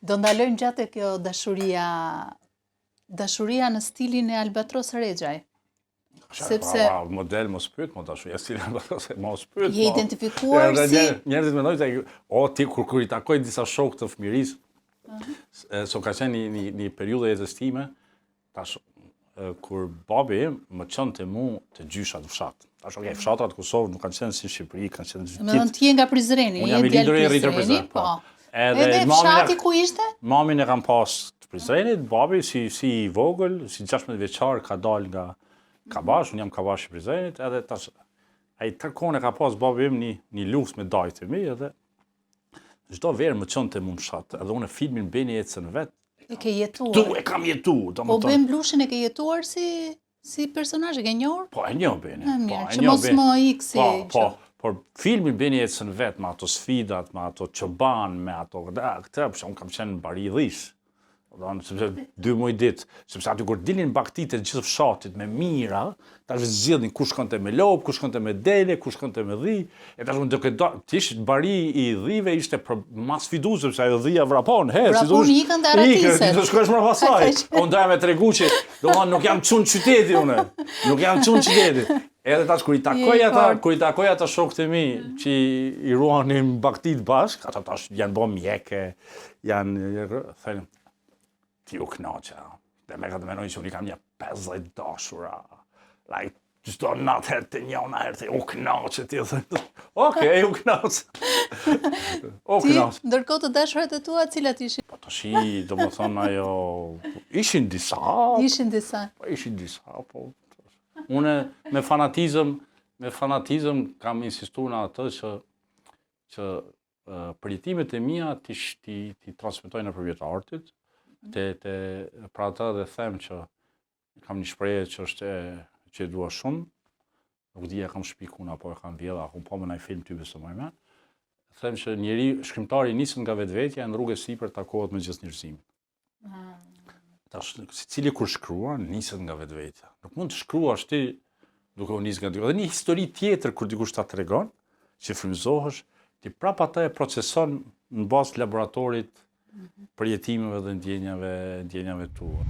Do ndalojmë gjatë kjo dashuria në stilin e Albatros Rexhaj. Sepse model mos pyet, mo dashuria stilin e Albatros mos pyet. Je identifikuar si njerëzit mendojnë se ti kur I takoj disa shokë të fëmirisë, so ka qenë një periudhë e jetës time, tash kur babi im më çonte mu të gjysha të fshat. Tash fshatrat në Kosovë nuk kanë qenë si në Shqipëri, kanë qenë gjithë. Më thënë ti je nga Prizreni, je djalë i Prizrenit, po. Edhe fshati ku ishte? Mamin e kam pas të Prizrenit, babi si I vogël, si 16 vjeçar ka dal nga Kabash, unë jam Kabash I Prizrenit, edhe tash ai tërkon e ka pas babi im një luftë me dajtë mi, edhe çdo verë më çonte mu në fshat, edhe unë filmin Beni ecën vet. E ke jetuar. Tu e kam jetuar, Po Ben Blushin e ke jetuar si personazh, e ke njohur? Po e njoh Beni. Po, që mos më iksi. Po, por filmin Beni ecën vet, me ato sfidat, me ato çoban, me ato këtë, unë kam qenë në Bari Dhish. Sepse 2 muaj ditë, sepse aty kur dilin baktitë të gjithë fshatit me mira, tash zgjidhin kush shkonte me lop, kush shkonte me dele, kush shkonte me dhi, e tash unë duke tish Bari I dhive ishte ma sfidues sepse ajo dhia vrapon, vrapon ikën te aratiset. Do shkosh më pasaj. Unë doja me tregu që domethënë nuk jam çun qyteti unë. Nuk jam çun qyteti. Edhe tash kur I takoj ata shokët e mi që I ruanin baktit bashk, ata tash janë bë mjekë, janë thënë ti u knaqe, dhe me ka të menoj që unë I kam një 50 dashura, çdo natë herë të njëna herë të u knaqe, ti thënë, okej, u knaqe. Ti, ndërkohë të dashurat e tua, cilat ishin? Po tash do më thonë ajo, ishin disa. Ishin disa. Po ishin disa, po. Une me fanatizëm kam insistuar në atë që përjetimet e mia ti transmetoj në përmjet artit, pra ata dhe them që kam një shprehje që është që e dua shumë, nuk di e kam shpikun apo e kam vjedha, apo po më naj film ty besoj më mirë. Them që shkrimtari niset nga vetvetja në rrugës sipër takohet me gjithë njerëzimin. Tash secili kur shkruan niset nga vetvetja. Nuk mund të shkruash ti duke u nisur nga diku. Dhe një histori tjetër kur dikush ta tregon, që frymëzohesh, ti prapë atë e proceson në bazë laboratorit përjetimeve dhe ndjenjave tua.